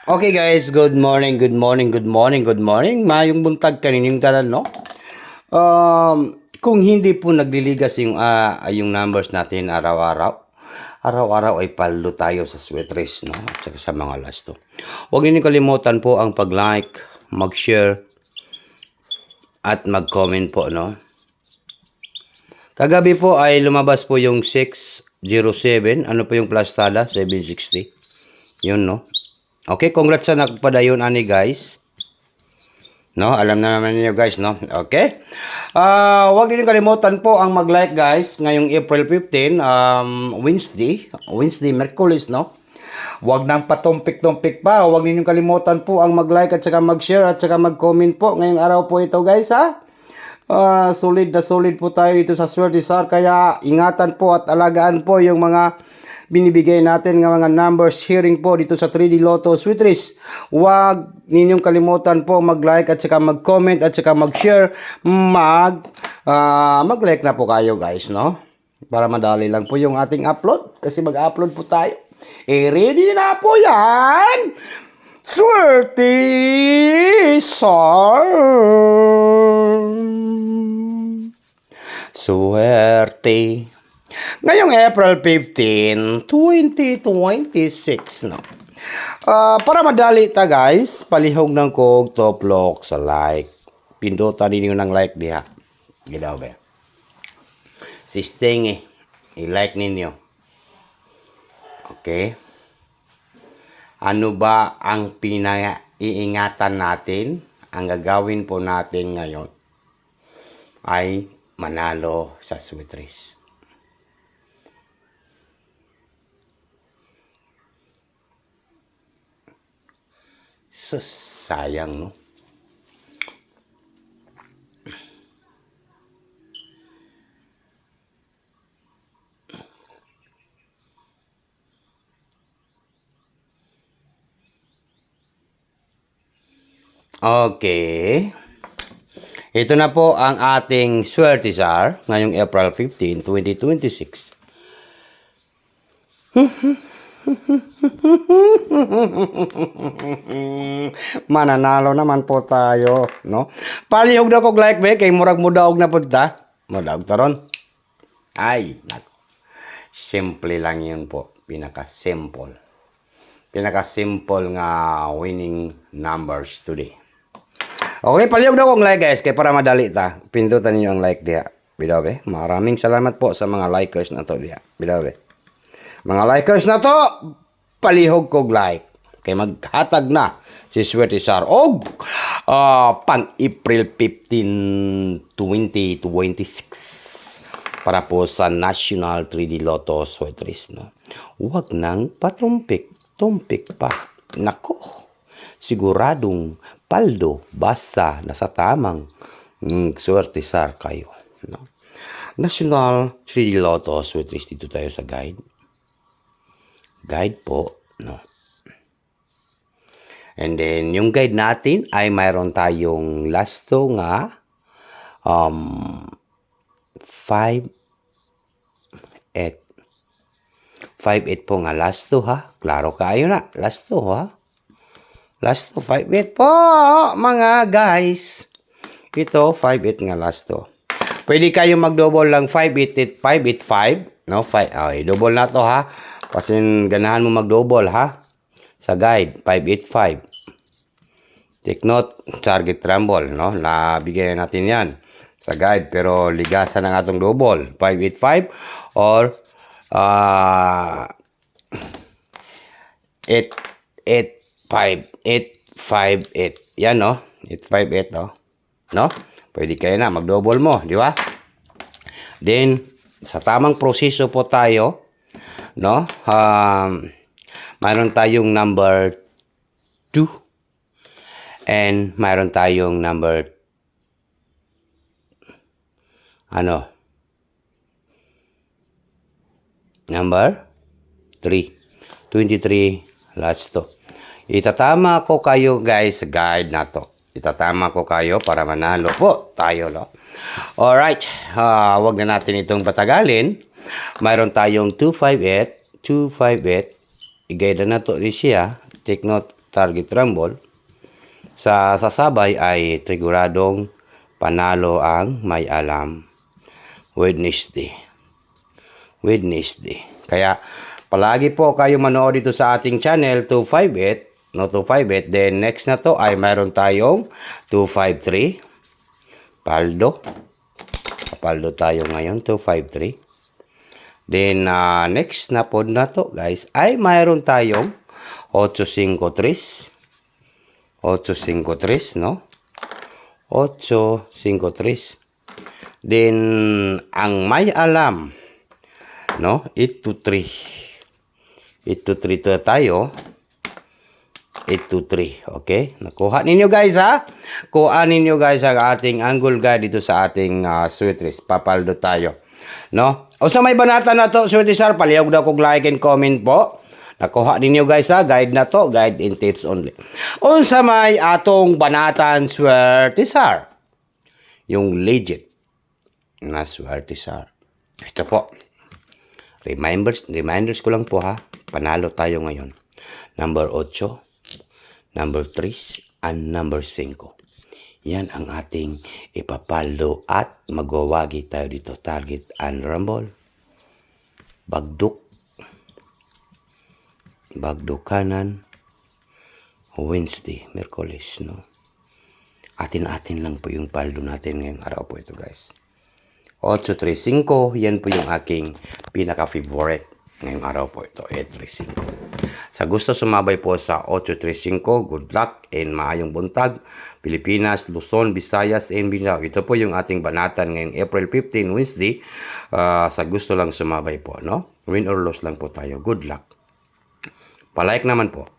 Okay guys, good morning, good morning, good morning, good morning. Mayong buntag kanining tanan, no? Kung hindi po nagliligas yung numbers natin araw-araw ay palo tayo sa sweat race, no? At saka sa mga last, no? Huwag niyo kalimutan po ang pag-like, mag-share, at mag-comment po, no? Kagabi po ay lumabas po yung 607. Ano po yung plus tada? 760. Yun, no? Okay, congrats sa nagpadayon ani guys. No, alam na naman niyo guys, no? Okay. Huwag din kalimutan po ang mag-like guys ngayong April 15, Wednesday, Merkulis, no? Huwag nang patumpik-tumpik pa. Huwag niyo kalimutan po ang mag-like at saka mag-share at saka mag-comment po ngayong araw po ito guys, ha? Solid na solid po tayo dito sa Swerte Sar, kaya ingatan po at alagaan po yung mga binibigay natin ng mga numbers sharing po dito sa 3D Lotto Sweet Race. Huwag ninyong kalimutan po mag-like at saka mag-comment at saka mag-share. Mag-like na po kayo guys, no? Para madali lang po yung ating upload kasi mag-upload po tayo. Ready na po yan! Swerte Sar! Swerte. Ngayong April 15, 2026, no? Para madali ta guys, palihog ng kog top lock sa like. Pindutan ninyo ng like diha. Gidaw ba? Sisteng i-like ninyo. Okay? Ano ba ang pinaiingatan natin? Ang gagawin po natin ngayon ay manalo sa Sweet Race. Sus, sayang, no? Okay. Ito na po ang ating Swerte Sar ngayong April 15, 2026. Mananalo naman po tayo, no? Palihog na kog like be kay murag mudaog na punta. Mudaog taron. Ay, nako. Simple lang 'yun po. Pinaka-simple nga winning numbers today. Okay, palihog na kong like guys kay para madali ta. Pindutan niyo ang like diha. Bidaw be. Maraming salamat po sa mga likers na to diha. Bidaw be. Mga likers na to, palihog kog like. Kay maghatag na si Swerte Sar og pang April 15, 2026 para po sa National 3D Lotto Sweat Race, no? Huwag nang patumpik-tumpik pa. Nako, siguradong paldo basta nasa tamang Swerte Sar kayo, no? National 3D Lotto Sweat Race, dito tayo sa guide po, no? And then yung guide natin ay mayroon tayong lasto nga 5-8 po nga lasto, ha? Klaro kayo na, lasto, ha? Lasto 5-8 po mga guys. Ito 5-8 nga lasto. Pwede kayo mag-double lang 5-8, 5-8-5, no? Double na to, ha? Kasi ganahan mo mag-double, ha? Sa guide 5-8-5. Take note, target rumble, no? Nabigay natin yan sa guide, pero ligasan ng atong double 5-8-5 or 8-8-5-8-5-8. Yan, no? 8-5-8, no? Pwede kayo na mag-double mo, di ba? Then sa tamang proseso po tayo, no? Mayroon tayong number 2 and mayroon tayong number number 3. 23 last to. Itatama ko kayo guys sa guide na to. Itatama ko kayo para manalo po tayo, no? Alright, wag na natin itong patagalin. Mayroon tayong 258. I-guide na to rin siya. Take note, target rumble, sa sasabay ay triguradong panalo ang may alam. Wednesday. Kaya palagi po kayo manood dito sa ating channel 258, no 258. Then next na to ay mayroon tayong 253. Paldo. Paldo tayo ngayon 253. Then next na po na to guys ay mayroon tayong 853. 853, no? 853. Then ang may alam, no? 823. 823 tayo. 823, okay? Nakuha ninyo guys ha? Kuha ninyo guys ang ating angle guide dito sa ating sweet wrist. Papaldo tayo, no? O sa may banata na to, sweet wrist, palihog daw kog like and comment po. Nakuha ninyo guys ha, guide na to, guide and tips only. Unsa may atong banatan swertisar, yung legit na swertisar. Ito po. Reminders ko lang po ha. Panalo tayo ngayon. Number 8, number 3, and number 5. Yan ang ating ipapaldo at magwawagi tayo dito. Target and rumble. Bagduk kanan. Wednesday, Merkulis, no? Atin-atin lang po yung paldo natin ngayong araw po ito guys. 835, yan po yung aking pinaka-favorite ngayong araw po ito, 835. Sa gusto sumabay po sa 835, good luck and maayong buntag. Pilipinas, Luzon, Visayas, and Mindanao. Ito po yung ating banatan ngayong April 15, Wednesday. Sa gusto lang sumabay po, no? Win or loss lang po tayo. Good luck. Palike naman po.